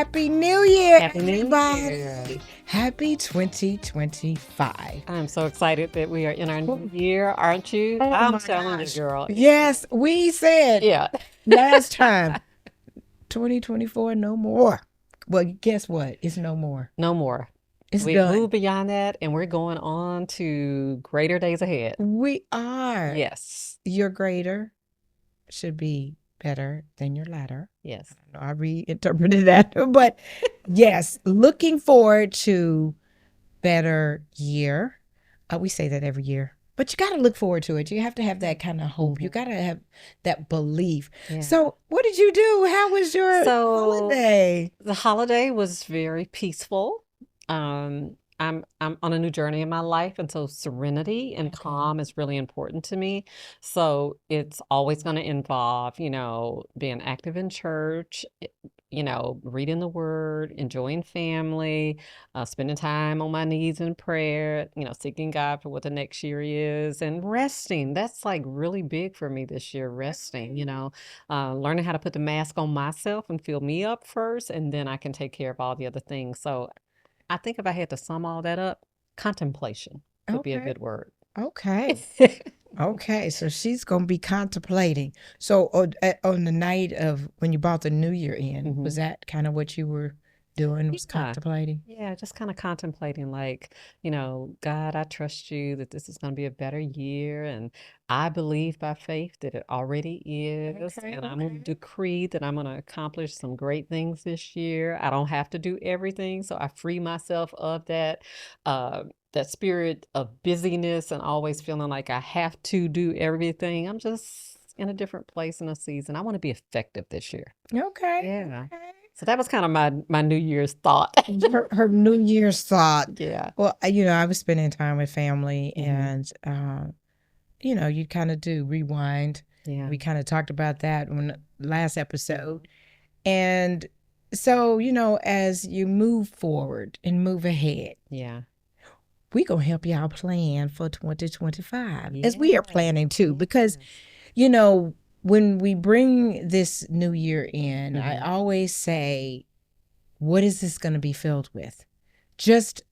Happy New Year, Happy New everybody. Year. Happy 2025. I'm so excited that we are in our new year, aren't you? Oh I'm my telling you, gosh. girl. Yes, we said Yeah. last time 2024, no more. Well, guess what? It's no more. No more. It's We've done. moved beyond that and we're going on to greater days ahead. We are. Yes. Your greater should be better than your latter. Yes. I reinterpreted that, but yes, looking forward to better year. We say that every year, but you got to look forward to it. You have to have that kind of hope. You got to have that belief. Yeah. So, what did you do? How was your holiday? The holiday was very peaceful. I'm on a new journey in my life, and so serenity and calm is really important to me. So it's always going to involve, being active in church, reading the word, enjoying family, spending time on my knees in prayer, seeking God for what the next year is, and resting. That's like really big for me this year, resting, learning how to put the mask on myself and fill me up first, and then I can take care of all the other things. So I think if I had to sum all that up, contemplation would be a Okay. good word. Okay. Okay. So she's going to be contemplating. So on the night of when you bought the New Year in, was that kind of what you were doing? Was Yeah. contemplating? Yeah, just kind of contemplating, like, God, I trust you that this is going to be a better year. And I believe by faith that it already is. Okay, And I'm going to okay. decree that I'm going to accomplish some great things this year. I don't have to do everything. So I free myself of that spirit of busyness and always feeling like I have to do everything. I'm just in a different place in a season. I want to be effective this year. Okay. Yeah. Okay. So that was kind of my New Year's thought. Her New Year's thought. Yeah. Well, I was spending time with family, Mhm. and you kind of do rewind. Yeah. We kind of talked about that on the last episode, and so as you move forward and move ahead, Yeah. we gonna help y'all plan for 2025 as we are planning too, because when we bring this new year in, I always say, what is this going to be filled with? Just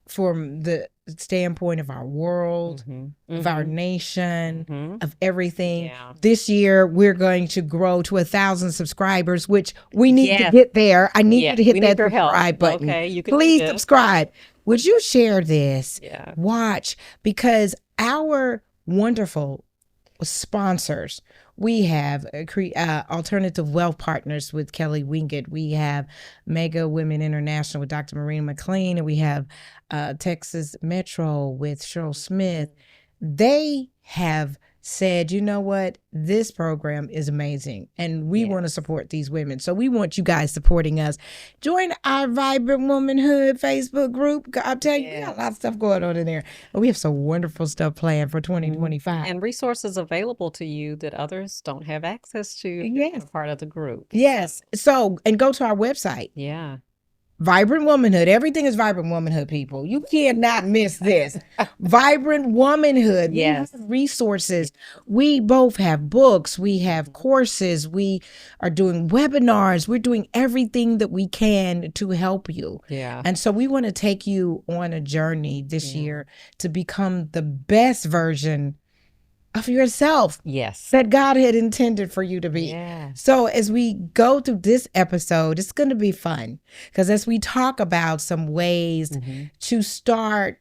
from the standpoint of our world, of our nation, of everything. Yeah. This year, we're going to grow to 1,000 subscribers, which we need to Yes. get there. I need Yeah, you to hit we need that your help. subscribe button. Okay, you can do Please this. subscribe. Would you share this? Yeah. Watch, because our wonderful sponsors. We have Alternative Wealth Partners with Kelly Wingate. We have Mega Women International with Dr. Marina McLean. And we have Texas Metro with Cheryl Smith. They have said, you know what, this program is amazing and we want to support these women. So we want you guys supporting us. Join our Vibrant Womanhood Facebook group. I'll tell you, we got a lot of stuff going on in there. We have some wonderful stuff planned for 2025. And resources available to you that others don't have access to. Yes. Part of the group. Yes. So, and go to our website. Yeah. Vibrant Womanhood. Everything is Vibrant Womanhood, people. You cannot miss this. Vibrant Womanhood. Yes. We have resources. We both have books. We have courses. We are doing webinars. We're doing everything that we can to help you. Yeah. And so we want to take you on a journey this year to become the best version of yourself. Yes. That God had intended for you to be. Yeah. So as we go through this episode, it's going to be fun, because as we talk about some ways to start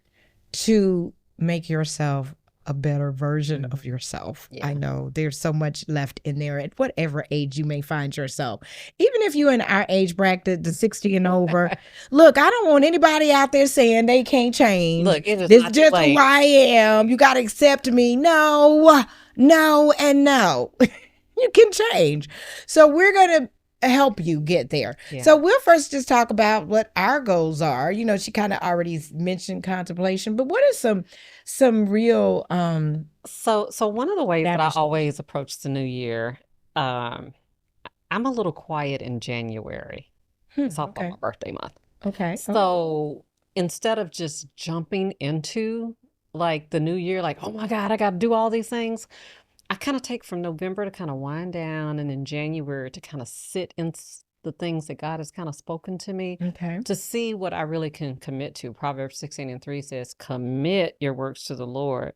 to make yourself a better version of yourself. Yeah. I know there's so much left in there at whatever age you may find yourself. Even if you're in our age bracket, the 60 and over, look, I don't want anybody out there saying they can't change. Look, it is This not is too just late. who I am. You got to accept me. No, no, and no. You can change. So we're going to help you get there. Yeah. So we'll first just talk about what our goals are. She kind of already mentioned contemplation, but what are some real So one of the ways that I establishments? always approach the new year, I'm a little quiet in January. It's also Okay. my birthday month. Okay. So instead of just jumping into like the new year, like, oh my God, I got to do all these things, I kind of take from November to kind of wind down, and in January to kind of sit the things that God has kind of spoken to me Okay. to see what I really can commit to. Proverbs 16:3 says, "Commit your works to the Lord,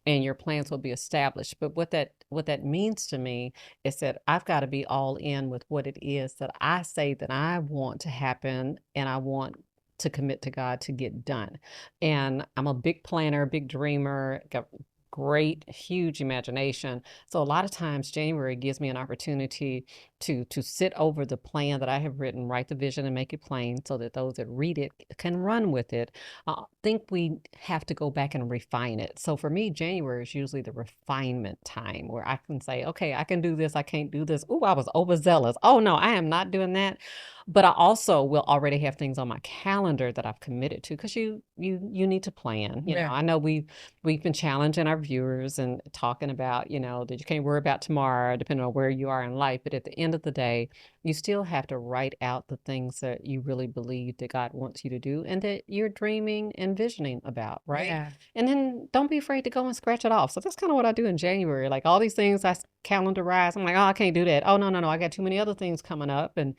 and your plans will be established." But what that means to me is that I've got to be all in with what it is that I say that I want to happen, and I want to commit to God to get done. And I'm a big planner, big dreamer, got great, huge imagination. So a lot of times January gives me an opportunity to sit over the plan that I have written, write the vision and make it plain so that those that read it can run with it. I think we have to go back and refine it. So for me, January is usually the refinement time where I can say, okay, I can do this, I can't do this. Oh, I was overzealous. Oh no, I am not doing that. But I also will already have things on my calendar that I've committed to, because you need to plan. Yeah. I know we've been challenging our viewers and talking about, that you can't worry about tomorrow, depending on where you are in life. But at the end of the day, you still have to write out the things that you really believe that God wants you to do and that you're dreaming and visioning about, right? Yeah. And then don't be afraid to go and scratch it off. So that's kind of what I do in January. Like all these things calendarize. I'm like, oh, I can't do that. Oh, no, no, no. I got too many other things coming up. And,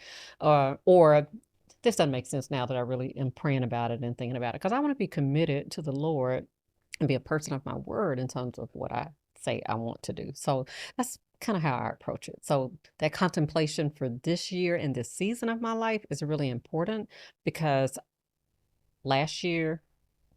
or this doesn't make sense now that I really am praying about it and thinking about it, because I want to be committed to the Lord and be a person of my word in terms of what I say I want to do. So that's kind of how I approach it. So that contemplation for this year and this season of my life is really important, because last year,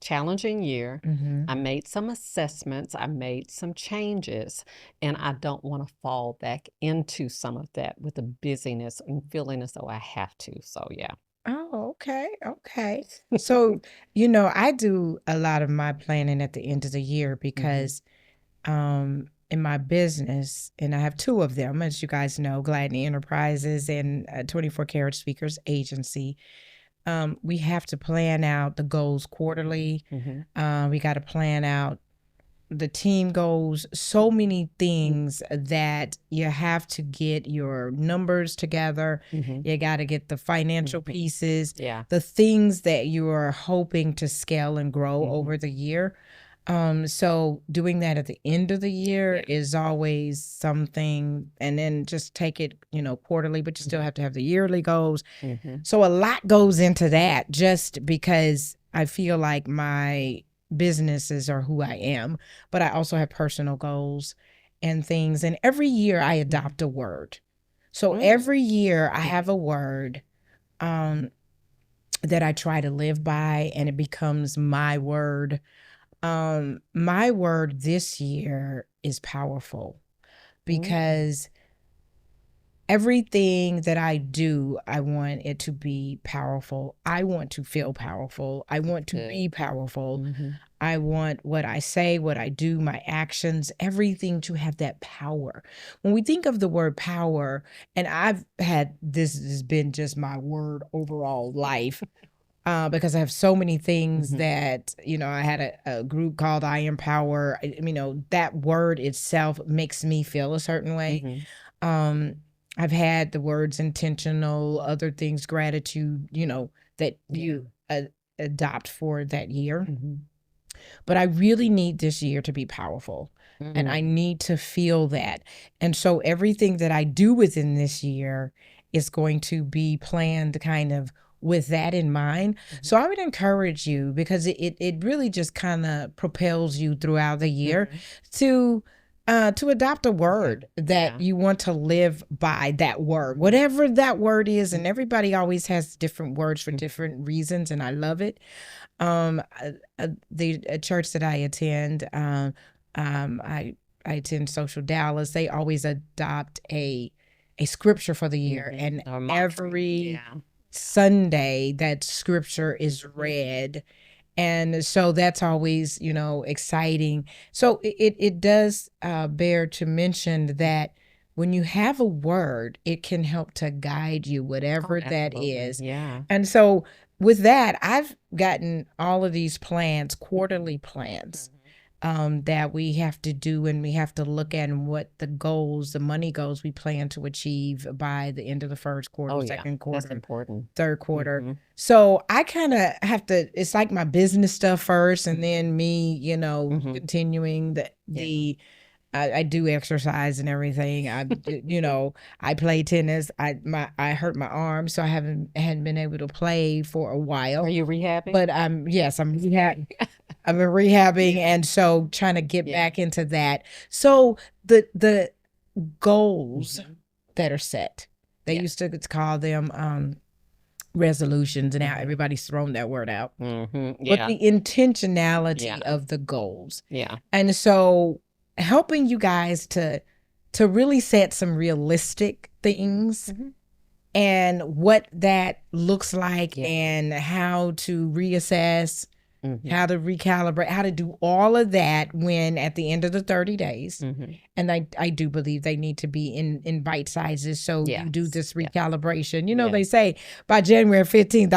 challenging year, Mm-hmm. I made some assessments, I made some changes, and I don't want to fall back into some of that with the busyness and feeling as though I have to. So yeah. Oh, okay. Okay. So, I do a lot of my planning at the end of the year Mhm. because in my business, and I have two of them, as you guys know, Gladney Enterprises and 24 Karat Speakers Agency. We have to plan out the goals quarterly. Mhm. We got to plan out the team goals, so many things that you have to get your numbers together. Mhm. You got to get the financial Mhm. pieces, Yeah. the things that you are hoping to scale and grow Mhm. over the year. So doing that at the end of the year Yeah. is always something, and then just take it, quarterly, but you still have to have the yearly goals. Mhm. So a lot goes into that just because I feel like my businesses are who I am, but I also have personal goals and things. And every year I adopt a word. So every year I have a word that I try to live by, and it becomes my word. My word this year is powerful because everything that I do, I want it to be powerful. I want to feel powerful. I want to be powerful. Mhm. I want what I say, what I do, my actions, everything to have that power. When we think of the word power, and this has been just my word overall life. Because I have so many things that, I had a group called I Empower. That word itself makes me feel a certain way. Um, I've had the words intentional, other things, gratitude, that you adopt for that year. But I really need this year to be powerful, and I need to feel that. And so everything that I do within this year is going to be planned kind of with that in mind. So I would encourage you, because it really just kind of propels you throughout the year to adopt a word that you want to live by, that word, whatever that word is. And everybody always has different words for different reasons, and I love it. The church that I attend, I attend Social Dallas. They always adopt a scripture for the year, and Or mantra. every Sunday that scripture is read. And so that's always, exciting. So it does bear to mention that when you have a word, it can help to guide you, whatever that is. Yeah. And so with that, I've gotten all of these plans, quarterly plans, that we have to do, and we have to look at what the goals, the money goals we plan to achieve by the end of the first quarter, second That's quarter, important. third quarter. So I kind of have to, it's like my business stuff first, and then me, continuing the I do exercise and everything. I play tennis. I hurt my arm, so I hadn't been able to play for a while. Are you rehabbing? But I'm rehab. I've been rehabbing, and so trying to get Yeah. back into that. So the goals that are set, they used to call them resolutions, and now everybody's thrown that word out. But the intentionality of the goals. Yeah. And so helping you guys to really set some realistic things and what that looks like and how to reassess, how to recalibrate, how to do all of that when at the end of the 30 days. And I do believe they need to be in bite sizes. So you do this recalibration. They say by January 15th,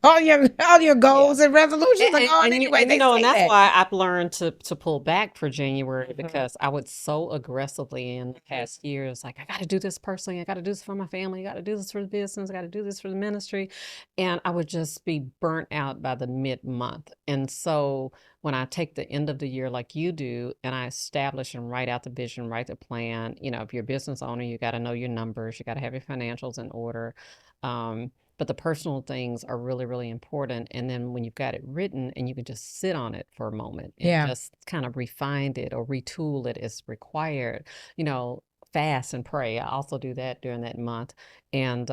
all your goals and resolutions are gone anyway. And that's why I've learned to pull back for January, because I would so aggressively in the past years, like, I got to do this personally, I got to do this for my family, I got to do this for the business, I got to do this for the ministry, and I would just be burnt out by the mid-month. And so when I take the end of the year like you do, and I establish and write out the vision, write the plan, if you're a business owner, you got to know your numbers, you got to have your financials in order. But the personal things are really, really important. And then when you've got it written and you can just sit on it for a moment and just kind of refine it or retool it as required, fast and pray. I also do that during that month. And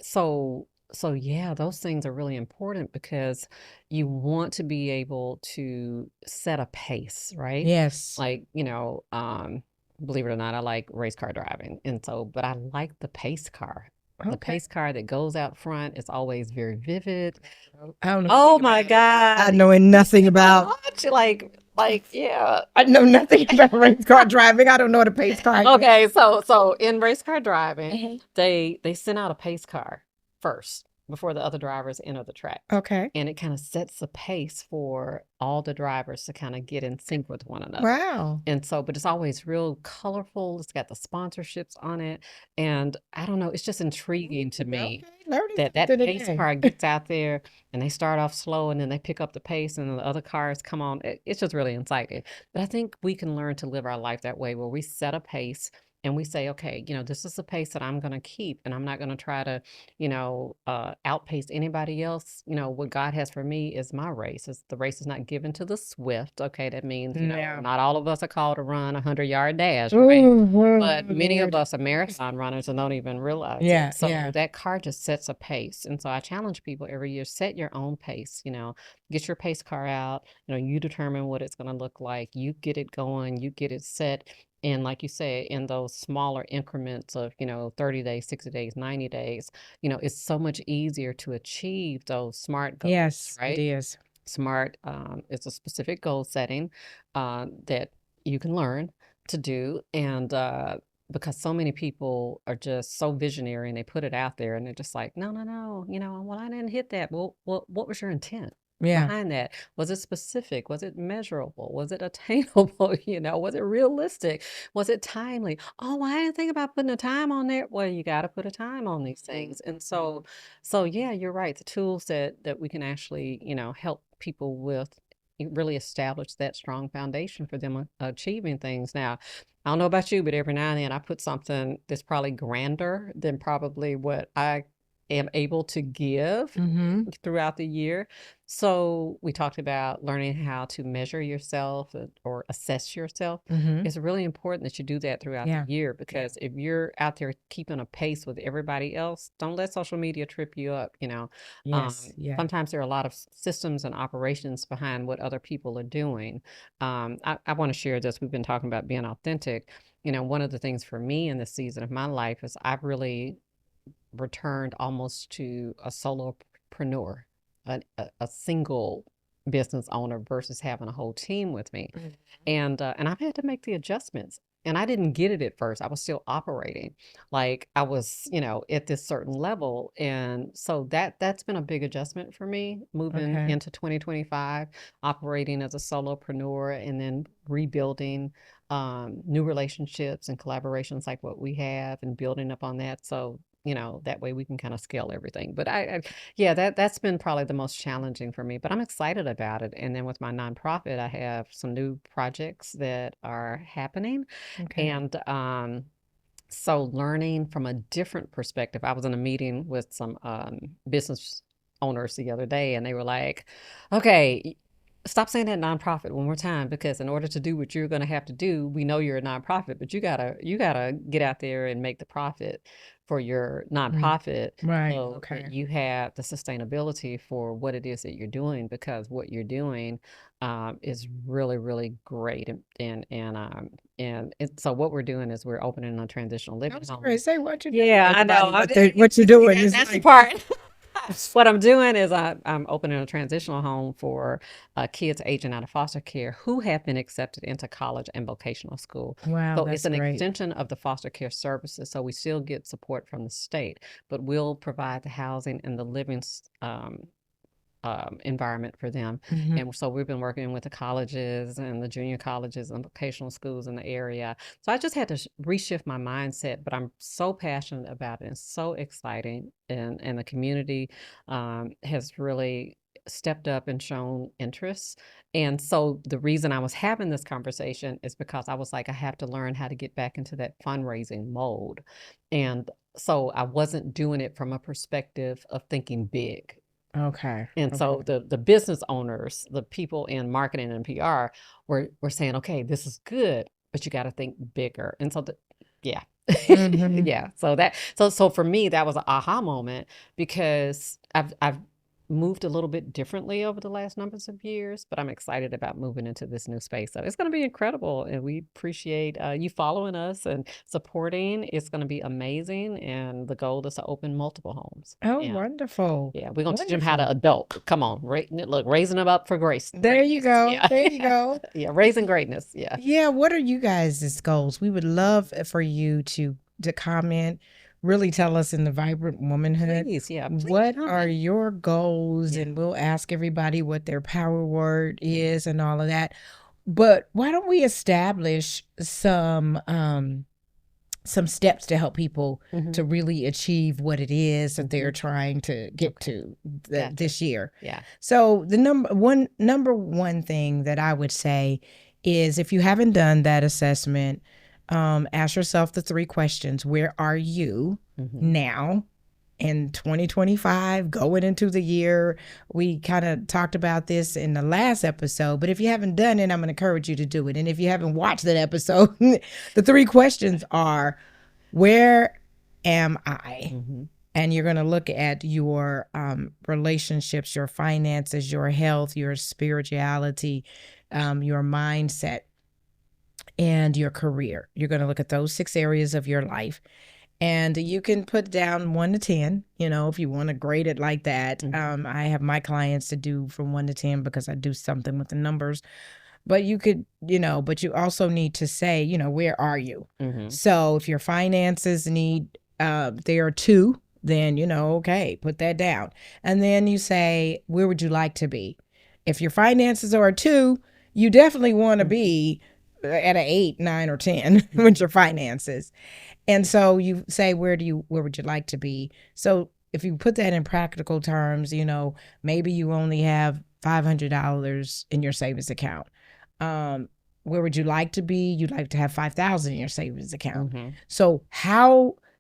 so yeah, those things are really important, because you want to be able to set a pace, right? Yes. Like, believe it or not, I like race car driving. And so, but I like the pace car. The pace car that goes out front is always very vivid. I don't know. Oh my God. I know nothing about yeah. I know nothing about race car driving. I don't know what a pace car is. Okay, so in race car driving, they send out a pace car first before the other drivers enter the track. Okay. And it kind of sets the pace for all the drivers to kind of get in sync with one another. Wow. And so, but it's always real colorful. It's got the sponsorships on it. And I don't know, it's just intriguing to me that pace car gets out there and they start off slow and then they pick up the pace and the other cars come on. It's just really exciting. But I think we can learn to live our life that way, where we set a pace and we say, okay, this is the pace that I'm going to keep, and I'm not going to try to, outpace anybody else. What God has for me is my race. The race is not given to the swift. Okay, that means not all of us are called to run a 100-yard dash, right? But many of us are marathon runners and don't even realize it. So that car just sets a pace. And so I challenge people every year: set your own pace. Get your pace car out. You determine what it's going to look like. You get it going. You get it set. And like you say, in those smaller increments of, 30 days, 60 days, 90 days, it's so much easier to achieve those SMART goals. Yes, right? It is. SMART is a specific goal setting that you can learn to do. And because so many people are just so visionary and they put it out there and they're just like, no, well, I didn't hit that. Well, what was your intent behind that? Was it specific? Was it measurable? Was it attainable? Was it realistic? Was it timely? Oh, I didn't think about putting a time on there. Well, you got to put a time on these things. And so yeah, you're right. The tools that we can actually, help people with, really establish that strong foundation for them achieving things. Now, I don't know about you, but every now and then I put something that's probably grander than probably what I am able to give throughout the year. So we talked about learning how to measure yourself or assess yourself. It's really important that you do that throughout the year, because if you're out there keeping a pace with everybody else, don't let social media trip you up. Sometimes there are a lot of systems and operations behind what other people are doing. I want to share this. We've been talking about being authentic. One of the things for me in this season of my life is I've really returned almost to a solopreneur, a single business owner, versus having a whole team with me. And I've had to make the adjustments. And I didn't get it at first. I was still operating like I was, at this certain level. And so that's been a big adjustment for me moving into 2025, operating as a solopreneur and then rebuilding new relationships and collaborations like what we have and building up on that. So that way we can kind of scale everything. But yeah, that's been probably the most challenging for me, but I'm excited about it. And then with my nonprofit, I have some new projects that are happening. Okay. And so learning from a different perspective, I was in a meeting with some business owners the other day, and they were like, okay, stop saying that nonprofit one more time, because in order to do what you're going to have to do, we know you're a nonprofit, but you gotta get out there and make the profit for your nonprofit, Right. so that Okay. you have the sustainability for what it is that you're doing, because what you're doing is really, really great. So what we're doing is we're opening a transitional I living was home. going to say what you doing. Yeah, I know. Everybody, what you're doing is That's the like, part. What I'm doing is I'm opening a transitional home for kids aging out of foster care who have been accepted into college and vocational school. wow, So it's that's an great. extension of the foster care services. So we still get support from the state, but we'll provide the housing and the living environment for them. Hmm. And so we've been working with the colleges and the junior colleges and vocational schools in the area. So I just had to reshift my mindset, but I'm so passionate about it and so exciting. And the community has really stepped up and shown interest. And so the reason I was having this conversation is because I was like, I have to learn how to get back into that fundraising mode. And so I wasn't doing it from a perspective of thinking big. Okay. And Okay. so the business owners, the people in marketing and PR were saying, okay, this is good, but you got to think bigger. And so yeah. Hmm. Yeah. So for me, that was an aha moment, because I've moved a little bit differently over the last numbers of years, but I'm excited about moving into this new space. So it's going to be incredible. And we appreciate you following us and supporting. It's going to be amazing. And the goal is to open multiple homes. Oh, Yeah. wonderful. Yeah, we're gonna teach them how to Wonderful. adult. Come on, look, raising them up for grace, There you greatness. go. Yeah, There you go. yeah, raising greatness. Yeah, Yeah, what are you guys' goals? We would love for you to comment, really tell us in the Vibrant Womanhood, please, yeah, please what are comment. your goals, Yeah. and we'll ask everybody what their power word is and all of that. But why don't we establish some steps to help people Mm-hmm. to really achieve what it is that they're Mm-hmm. trying to get Okay. to Gotcha. this year. Yeah. So the number one thing that I would say is, if you haven't done that assessment, ask yourself the 3 questions. Where are you Mm-hmm. now in 2025, going into the year? We kind of talked about this in the last episode, but if you haven't done it, I'm going to encourage you to do it. And if you haven't watched that episode, the 3 questions are, where am I? Mm-hmm. And you're going to look at your relationships, your finances, your health, your spirituality, your mindset, and your career. You're going to look at those 6 areas of your life. And you can put down 1 to 10, if you want to grade it like that. Mm-hmm. I have my clients to do from 1 to 10 because I do something with the numbers. But you could, but you also need to say, where are you? Mm-hmm. So if your finances need, there are 2, then, okay, put that down. And then you say, where would you like to be? If your finances are a 2, you definitely want to be at an 8, 9, or 10 with your finances. And so you say, where would you like to be? So if you put that in practical terms, maybe you only have $500 in your savings account. Where would you like to be? You'd like to have 5,000 in your savings account. Mm-hmm. So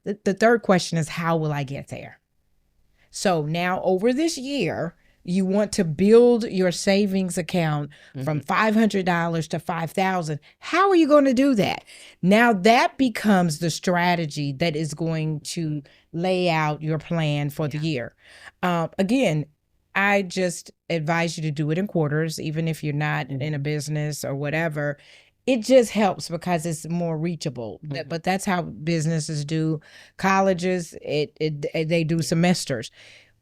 the third question is, how will I get there? So now over this year, you want to build your savings account from $500 to 5,000. How are you going to do that? Now that becomes the strategy that is going to lay out your plan for the year. Again, I just advise you to do it in quarters, even if you're not in a business or whatever. It just helps because it's more reachable. But that's how businesses do. Colleges, they do semesters.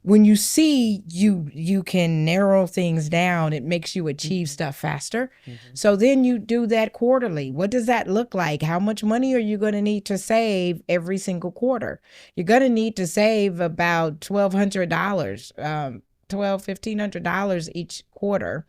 When you see you can narrow things down, it makes you achieve stuff faster. So then you do that quarterly. What does that look like? How much money are you going to need to save every single quarter? You're going to need to save about $1,200, $1,500 each quarter.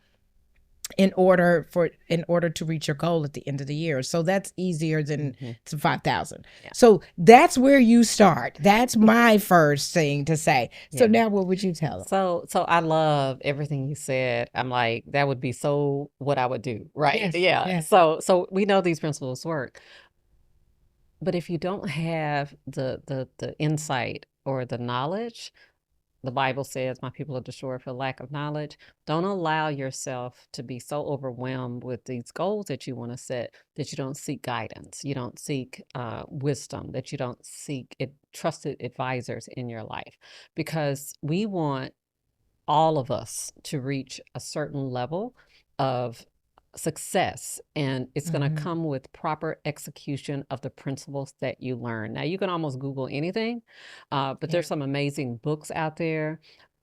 in order to reach your goal at the end of the year. So that's easier than Mhm. 5,000. Yeah. So that's where you start. That's my first thing to say. So Yeah. now what would you tell them? So I love everything you said. I'm like, that would be so what I would do, right? Yes, Yeah. yes. So we know these principles work. But if you don't have the insight or the knowledge, the Bible says, my people are destroyed for lack of knowledge. Don't allow yourself to be so overwhelmed with these goals that you want to set that you don't seek guidance, you don't seek wisdom, that you don't seek trusted advisors in your life. Because we want all of us to reach a certain level of success, and it's going to Mhm. come with proper execution of the principles that you learn. Now you can almost Google anything, but Yeah. there's some amazing books out there.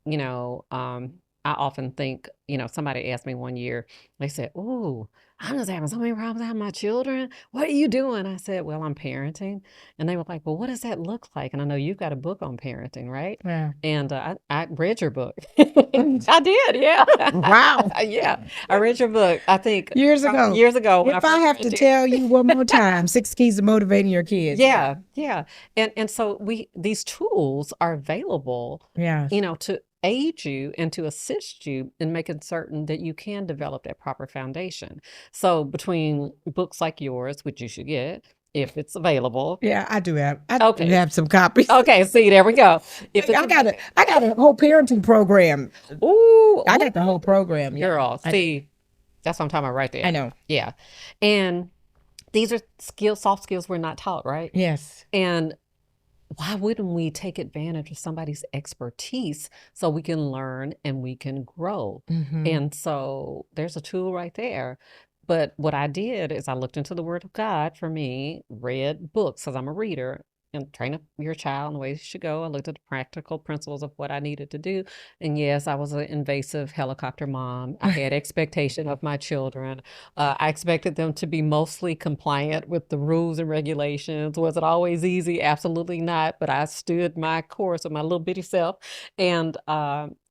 you know um, I often think, somebody asked me one year, they said, "Ooh, I'm just having so many problems with my children. What are you doing?" I said, "Well, I'm parenting." And they were like, "Well, what does that look like?" And I know you've got a book on parenting, right? Yeah. And I read your book. I did, yeah. Wow. Yeah, I read your book, I think, Years ago. years ago when I If I first have met to you. tell you one more time, 6 keys to motivating your kids. Yeah, yeah. And so these tools are available, Yes. to aid you and to assist you in making certain that you can develop that proper foundation. So between books like yours, which you should get if it's available. Yeah, I do Okay. have some copies. Okay, see, there we go. If it's I got a whole parenting program. Ooh, I ooh, got the whole program. Yeah. girl, see, that's what I'm talking about right I there. know. Yeah. And these are soft skills we're not taught, right? Yes. And why wouldn't we take advantage of somebody's expertise so we can learn and we can grow? Mm-hmm. And so there's a tool right there. But what I did is I looked into the Word of God for me, read books because I'm a reader, and train up your child in the way they should go. I looked at the practical principles of what I needed to do. And yes, I was an invasive helicopter mom. I had expectation of my children. I expected them to be mostly compliant with the rules and regulations. Was it always easy? Absolutely not. But I stood my course with my little bitty self and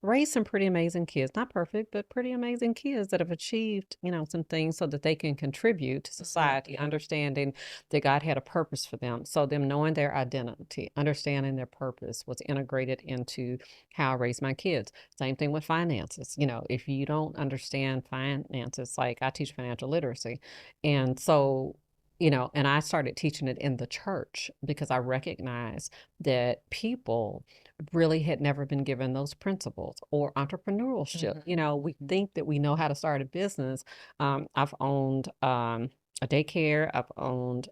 raised some pretty amazing kids. Not perfect, but pretty amazing kids that have achieved, some things so that they can contribute to society, understanding that God had a purpose for them. So them knowing their identity, understanding their purpose was integrated into how I raise my kids. Same thing with finances. If you don't understand finances, like I teach financial literacy. And so, and I started teaching it in the church because I recognize that people really had never been given those principles or entrepreneurship. We think that we know how to start a business. I've owned a daycare, I've owned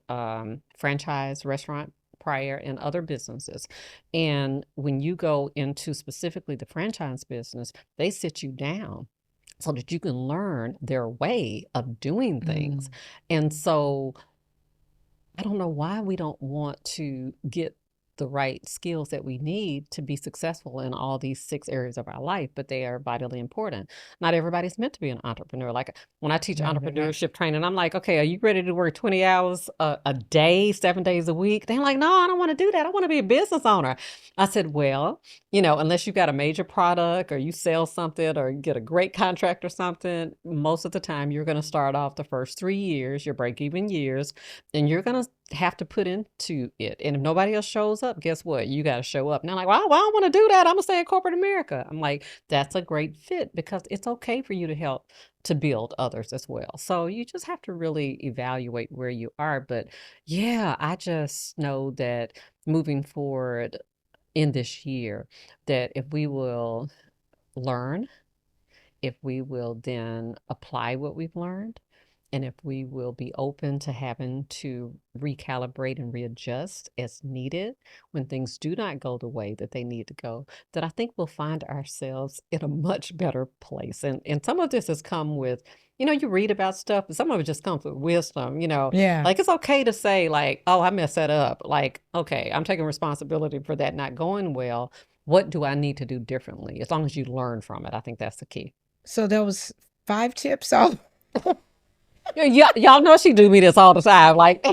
franchise restaurant prior and other businesses. And when you go into specifically the franchise business, they sit you down so that you can learn their way of doing things. And so I don't know why we don't want to get the right skills that we need to be successful in all these 6 areas of our life, but they are vitally important. Not everybody's meant to be an entrepreneur. Like when I teach No, they're not. entrepreneurship training, I'm like, "Okay, are you ready to work 20 hours a day, 7 days a week?" They're like, "No, I don't want to do that. I want to be a business owner." I said, "Well, unless you got a major product or you sell something or you get a great contract or something, most of the time you're going to start off the first 3 years, your break even years, and you're going to have to put into it. And if nobody else shows up, guess what? You got to show up." And they're like, "Well, I don't want to do that. I'm going to stay in corporate America." I'm like, that's a great fit because it's okay for you to help to build others as well. So you just have to really evaluate where you are. But yeah, I just know that moving forward in this year, that if we will learn, if we will then apply what we've learned, and if we will be open to having to recalibrate and readjust as needed when things do not go the way that they need to go, then I think we'll find ourselves in a much better place. And some of this has come with, you read about stuff, but some of it just comes with wisdom, Yeah. like it's okay to say, like, "Oh, I messed that up." Like, okay, I'm taking responsibility for that not going well. What do I need to do differently? As long as you learn from it, I think that's the key. So there was 5 tips. Oh, Yeah, y'all know she do me this all the time. Like,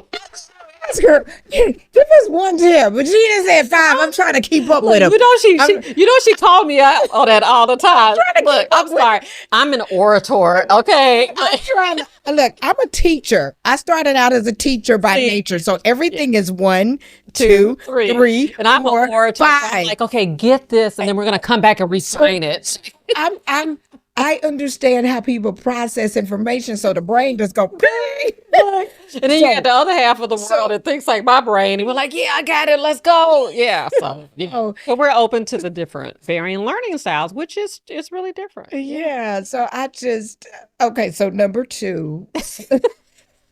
Ask her, give us one tip. But she didn't say 5. I'm trying to keep up Look, with him. I'm she called me out on that all the time. trying to Look, keep I'm up with sorry. I'm an orator, okay? I'm trying to look. I'm a teacher. I started out as a teacher by See, nature, so yeah, everything is 1, 2, 2, 3. 3, And I'm an 4, orator, so I'm 5. like, okay, get this, and then we're gonna come back and So refine it. I'm I understand how people process information, so the brain just go. Look. And then you got So the other half of the world so that thinks like my brain, and we're like, yeah, I got it, let's go. Yeah. So yeah. oh So we're open to the different varying learning styles, which is really different. Yeah. yeah. So I just okay. So number 2.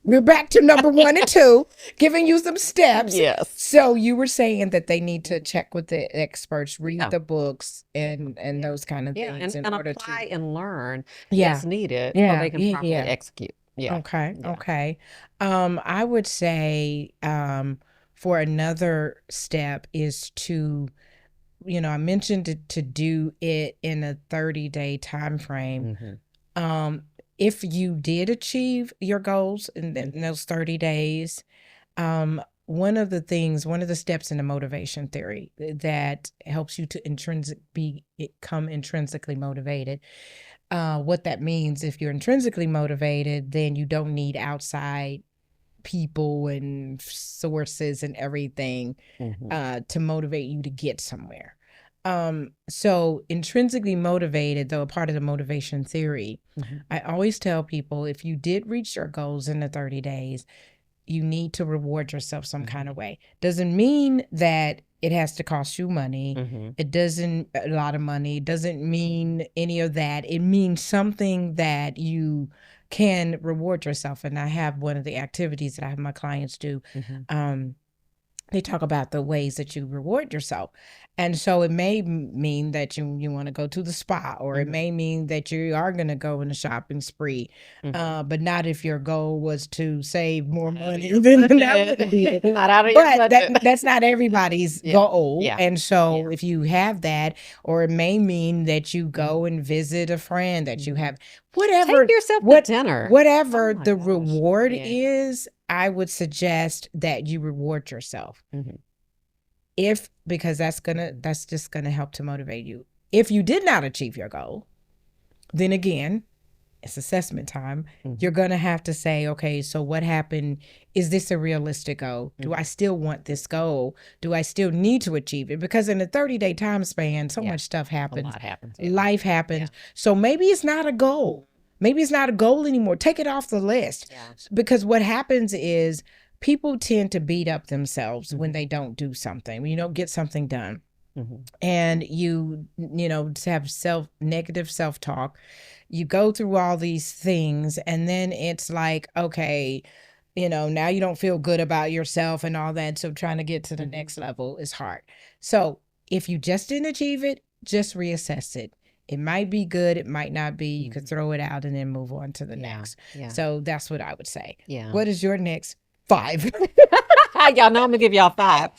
We're back to number 1 and 2, giving you some steps. Yes. So you were saying that they need to check with the experts, read Yeah. the books, and those kind of Yeah. things in And order to. apply and learn Yeah, as needed so yeah, they can yeah, properly yeah. execute. Yeah. Okay, Yeah. okay. I would say for another step is to, I mentioned to do it in a 30-day time frame. Hmm. Um, if you did achieve your goals in those 30 days, one of the steps in the motivation theory that helps you to become intrinsically motivated. What that means, if you're intrinsically motivated, then you don't need outside people and sources and everything Hmm. to motivate you to get somewhere. So intrinsically motivated, though a part of the motivation theory, Hmm. I always tell people if you did reach your goals in the 30 days, you need to reward yourself some kind of way. Doesn't mean that it has to cost you money. Hmm. It doesn't a lot of money. It doesn't mean any of that. It means something that you can reward yourself. And I have one of the activities that I have my clients do. Hmm. Um, they talk about the ways that you reward yourself. And so it may mean that you want to go to the spa, or it Hmm. may mean that you are going to go in a shopping spree, Hmm. but not if your goal was to save more Out of money. your Then that wouldn't be budget. it. Not out of your But budget. that's not everybody's Yeah. goal. Yeah. And so Yeah. if you have that, or it may mean that you go and visit a friend, that you Mhm. have Take whatever, yourself to dinner. Oh whatever my the gosh. reward Yeah. is, I would suggest that you reward yourself. Mhm. If because that's just gonna help to motivate you. If you did not achieve your goal, then again, it's assessment time. Mhm. You're gonna have to say, okay, so what happened? Is this a realistic goal? Do I Mhm. still want this goal? Do I still need to achieve it? Because in a 30-day time span, so Yeah. much stuff A happens. lot happens. Yeah. Life Yeah. happens. So maybe it's not a goal. Maybe it's not a goal anymore. Take it off the list. Yeah. Because what happens is people tend to beat up themselves when Mhm. they don't do something, when you don't get something done. Mhm. And to have negative self-talk. You go through all these things, and then it's like, okay, now you don't feel good about yourself and all that. So trying to get to the Mhm. next level is hard. So if you just didn't achieve it, just reassess it. It might be good, it might not be. You could Mhm. throw it out and then move on to the Yeah. next. Yeah. So that's what I would say. Yeah. What is your next 5? Y'all know I'm gonna give y'all 5.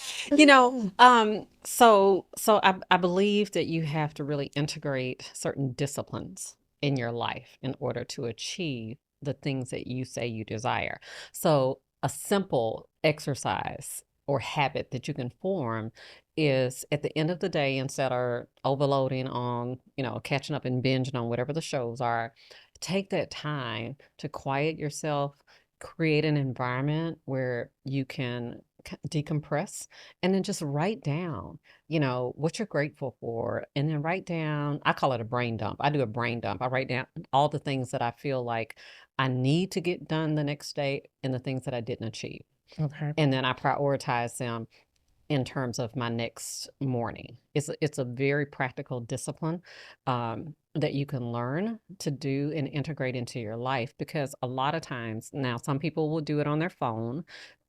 So I believe that you have to really integrate certain disciplines in your life in order to achieve the things that you say you desire. So a simple exercise or habit that you can form is at the end of the day, instead of overloading on, catching up and binging on whatever the shows are, take that time to quiet yourself, create an environment where you can decompress, and then just write down, what you're grateful for. And then write down, I call it a brain dump. I do a brain dump. I write down all the things that I feel like I need to get done the next day and the things that I didn't achieve. Okay. And then I prioritize them in terms of my next morning. It's a very practical discipline that you can learn to do and integrate into your life, because a lot of times now some people will do it on their phone.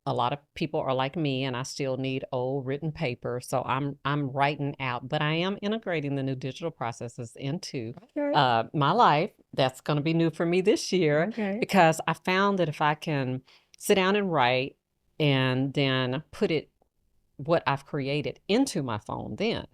A lot of people are like me, and I still need old written paper, so I'm writing out, but I am integrating the new digital processes into Okay. my life. That's going to be new for me this year, Okay. because I found that if I can sit down and write and then put it what I've created into my phone, then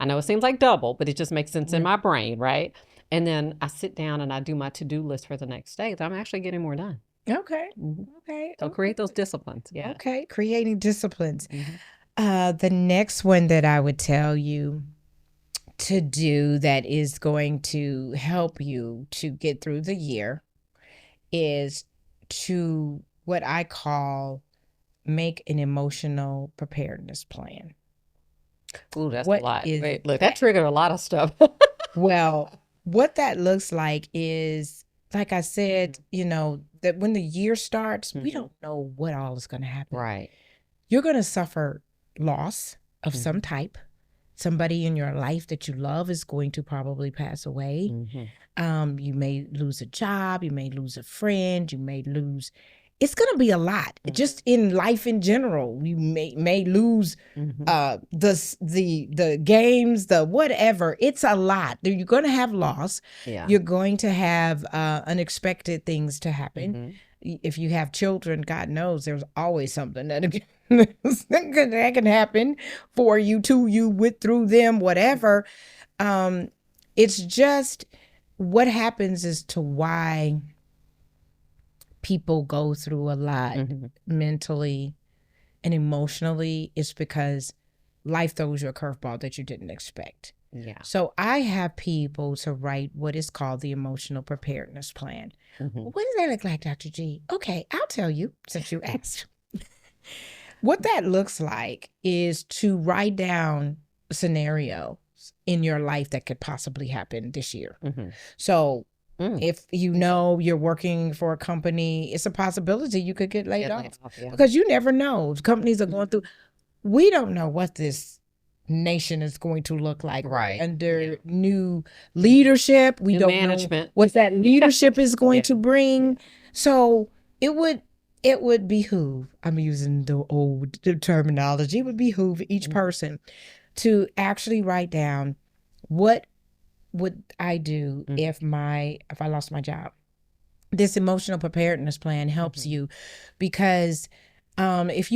I know it seems like double, but it just makes sense in Mm. my brain, right? And then I sit down and I do my to-do list for the next day, that I'm actually getting more done. Okay. Mhm. Okay. So create those disciplines. Yeah. Okay. Creating disciplines. Mhm. The next one that I would tell you to do that is going to help you to get through the year is to what I call make an emotional preparedness plan. Ooh, that's a What lot. is Wait, look, that that? triggered a lot of stuff. Well, what that looks like is, like I said, that when the year starts, we Mhm. don't know what all is going to happen. Right. You're going to suffer loss of some Mhm. type. Somebody in your life that you love is going to probably pass away. You may lose a job, you may lose a friend, you may lose. It's going to be a lot. Just in life in general, you may lose the games, the whatever. It's a lot. You're going to have loss. Yeah. You're going to have unexpected things to happen. If you have children, God knows there's always something that can happen for you, to you, with, through them, whatever. It's just what happens as to why people go through a lot mentally and emotionally is because life throws you a curveball that you didn't expect. Yeah. So I have people to write what is called the emotional preparedness plan. What does that look like, Dr. G? Okay, I'll tell you since you asked. What that looks like is to write down scenarios in your life that could possibly happen this year. So if you're working for a company, it's a possibility you could get laid off because you never know. Companies are going through, we don't know what this nation is going to look like under new leadership. We New don't management. know what that leadership is going to bring. So it would behoove, I'm using the old terminology, it would behoove each person to actually write down, what would I do if I lost my job? This emotional preparedness plan helps you because if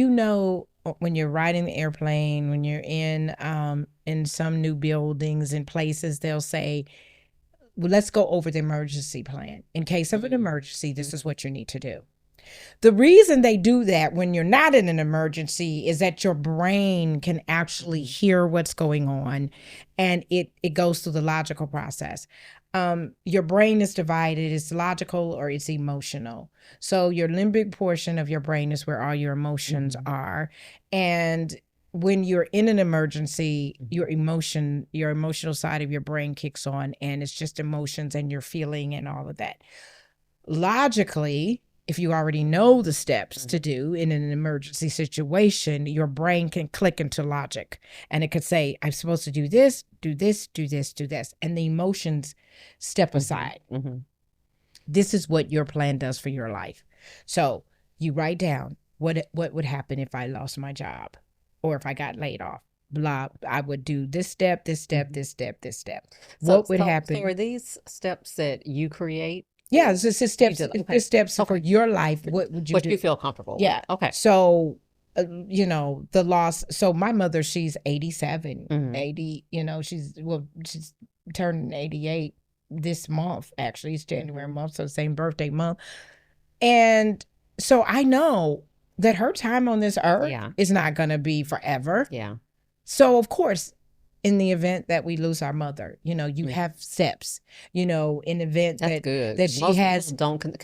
when you're riding the airplane, when you're in some new buildings and places, they'll say, well, let's go over the emergency plan. In case of an emergency, this is what you need to do. The reason they do that when you're not in an emergency is that your brain can actually hear what's going on, and it goes through the logical process. Your brain is divided, it's logical or it's emotional. So your limbic portion of your brain is where all your emotions are. And when you're in an emergency, your emotional side of your brain kicks on, and it's just emotions and your feeling and all of that. Logically, if you already know the steps to do in an emergency situation, your brain can click into logic, and it could say, I'm supposed to do this, do this, do this, do this. And the emotions step aside. This is what your plan does for your life. So you write down what would happen if I lost my job or if I got laid off. Blah, I would do this step, this step, this step, this step. What would happen? So are these steps that you create? Yeah, it's just steps. It's steps for your life. What would you do? What you feel comfortable Yeah. with. Okay. So, the loss. So my mother, she's 87, 80. She's turning 88 this month. Actually, it's January month, so same birthday month. And so I know that her time on this earth is not going to be forever. Yeah. So of course, in the event that we lose our mother, you have steps, in the event that she Most has. people don't,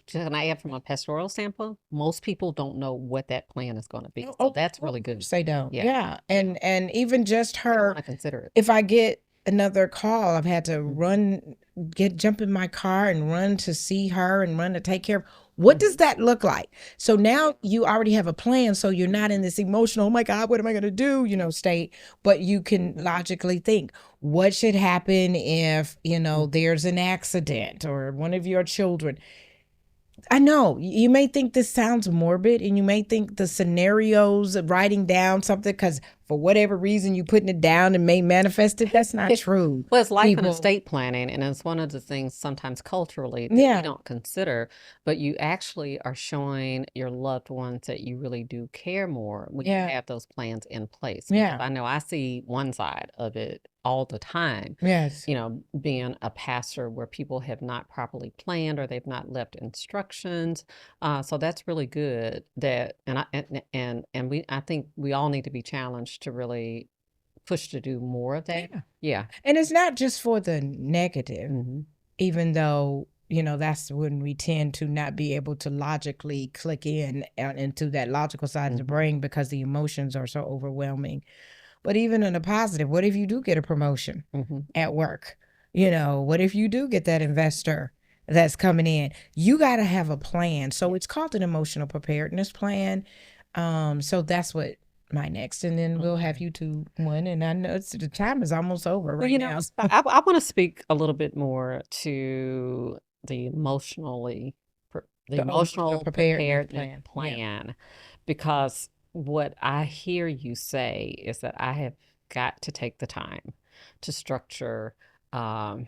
can I add from a pastoral standpoint? Most people don't know what that plan is going to be. So that's really good. They don't. Yeah. And even just her, I consider it. if I get another call, I've had to jump in my car and run to see her and run to take care of. What does that look like? So now you already have a plan. So you're not in this emotional, oh my God, what am I going to do, state, but you can logically think, what should happen if, there's an accident or one of your children. I know you may think this sounds morbid, and you may think the scenarios of writing down something, because for whatever reason you putting it down and may manifest it. That's not true. Well, it's life and People, estate planning, and it's one of the things sometimes culturally that we yeah, don't consider, but you actually are showing your loved ones that you really do care more when you yeah, have those plans in place. Because yeah, I know I see one side of it all the time, yes, being a pastor where people have not properly planned or they've not left instructions. So that's really good that, and I think we all need to be challenged to really push to do more of that. yeah. Yeah. And it's not just for the negative, Hmm. even though, that's when we tend to not be able to logically click in into that logical side of the Hmm. brain because the emotions are so overwhelming. But even in a positive, what if you do get a promotion Hmm. at work? What if you do get that investor that's coming in? You got to have a plan. So it's called an emotional preparedness plan. So that's what my next, and then we'll have you two one. And I know the time is almost over Well, right now. So. I want to speak a little bit more to the emotionally, the The emotional emotional preparedness preparedness plan. Yeah. plan, because what I hear you say is that I have got to take the time to structure um,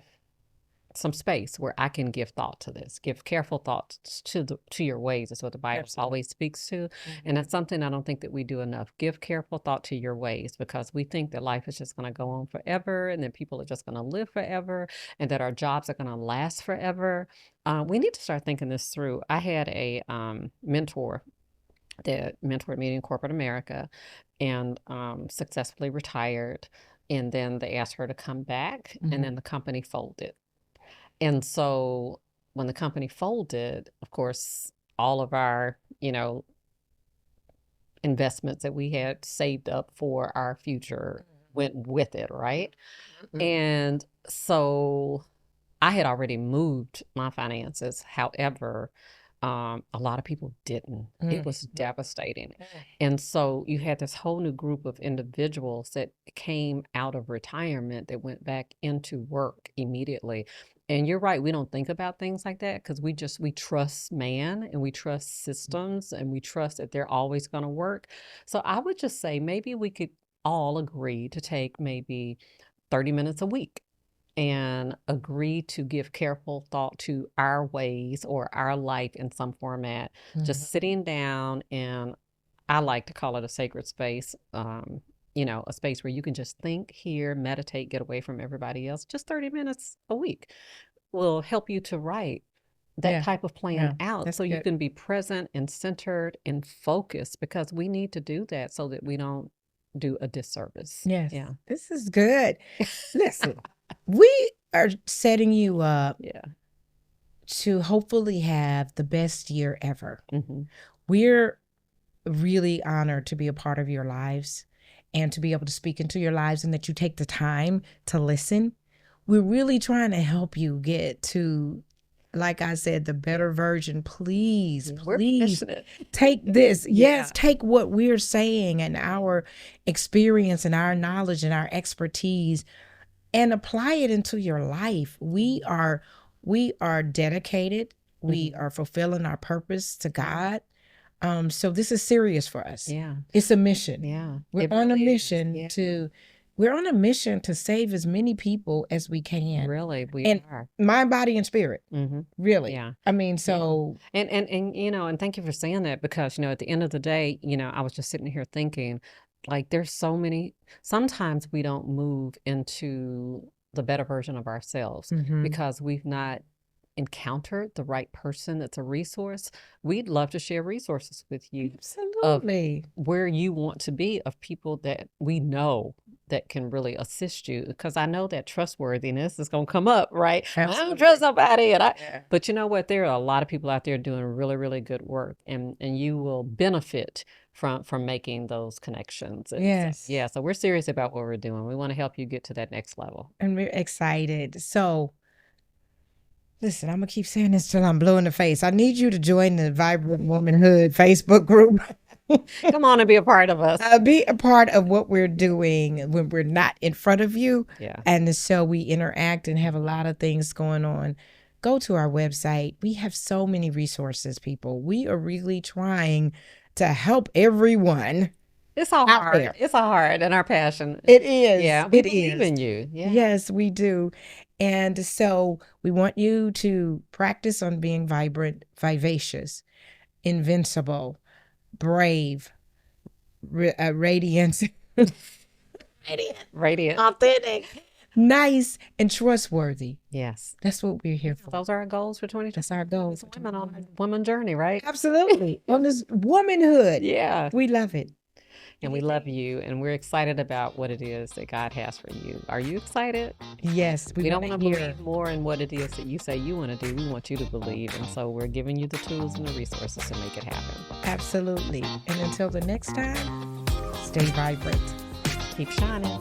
some space where I can give thought to this, give careful thought to your ways is what the Bible Absolutely. always speaks to. And that's something I don't think that we do enough. Give careful thought to your ways, because we think that life is just going to go on forever and that people are just going to live forever and that our jobs are going to last forever. We need to start thinking this through. I had a mentor that mentored me in corporate America and successfully retired. And then they asked her to come back, and then the company folded. And so when the company folded, of course, all of our, investments that we had saved up for our future went with it, right? Mhm. And so I had already moved my finances. However, a lot of people didn't. It was devastating. And so you had this whole new group of individuals that came out of retirement that went back into work immediately. And you're right, we don't think about things like that because we trust man and we trust systems and we trust that they're always going to work. So I would just say maybe we could all agree to take maybe 30 minutes a week and agree to give careful thought to our ways or our life in some format. Just sitting down, and I like to call it a sacred space. A space where you can just think, hear, meditate, get away from everybody else. Just 30 minutes a week will help you to write that Yeah. type of plan Yeah. out That's so you good. can be present and centered and focused, because we need to do that so that we don't do a disservice. Yes. Yeah. This is good. Listen, we are setting you up Yeah. to hopefully have the best year ever. Hmm. We're really honored to be a part of your lives and to be able to speak into your lives, and that you take the time to listen. We're really trying to help you get to, like I said, the better version. Please, We're please passionate. take this. Yes, Yeah. take what we're saying and our experience and our knowledge and our expertise and apply it into your life. We are dedicated. We are fulfilling our purpose to God. So this is serious for us. Yeah. It's a mission. Yeah. We're It on a really is. mission Yeah. we're on a mission to save as many people as we can. Really, we And are. mind, body, and spirit. Hmm. Really. Yeah. I mean, so And thank you for saying that, because, at the end of the day, I was just sitting here thinking, like, there's so many, sometimes we don't move into the better version of ourselves because we've not encountered the right person that's a resource. We'd love to share resources with you of absolutely. where you want to be, of people that we know that can really assist you, because I know that trustworthiness is going to come up, right? I don't Absolutely. trust nobody, Yeah. but you know what, there are a lot of people out there doing really, really good work, and you will benefit from making those connections. And Yes. so, yeah, so we're serious about what we're doing. We want to help you get to that next level. And we're excited. So listen, I'm gonna keep saying this till I'm blue in the face. I need you to join the Vibrant Womanhood Facebook group. Come on and be a part of us. Be a part of what we're doing when we're not in front of you. Yeah. And so we interact and have a lot of things going on. Go to our website. We have so many resources, people. We are really trying to help everyone It's our out heart. there. It's our heart and our passion. It is. Yeah, we It believe is. in you. Yeah. Yes, we do. And so we want you to practice on being vibrant, vivacious, invincible, brave, radiant, Radiant. authentic, nice, and trustworthy. Yes. That's what we're here for. Those are our goals for 2020. That's our goal. It's women on a woman journey, right? Absolutely. On this womanhood. Yeah. We love it. And we love you, and we're excited about what it is that God has for you. Are you excited? Yes, We don't want want to believe more in what it is that you say you want to do. We want you to believe. And so we're giving you the tools and the resources to make it happen. Absolutely. And until the next time, stay vibrant. Keep shining.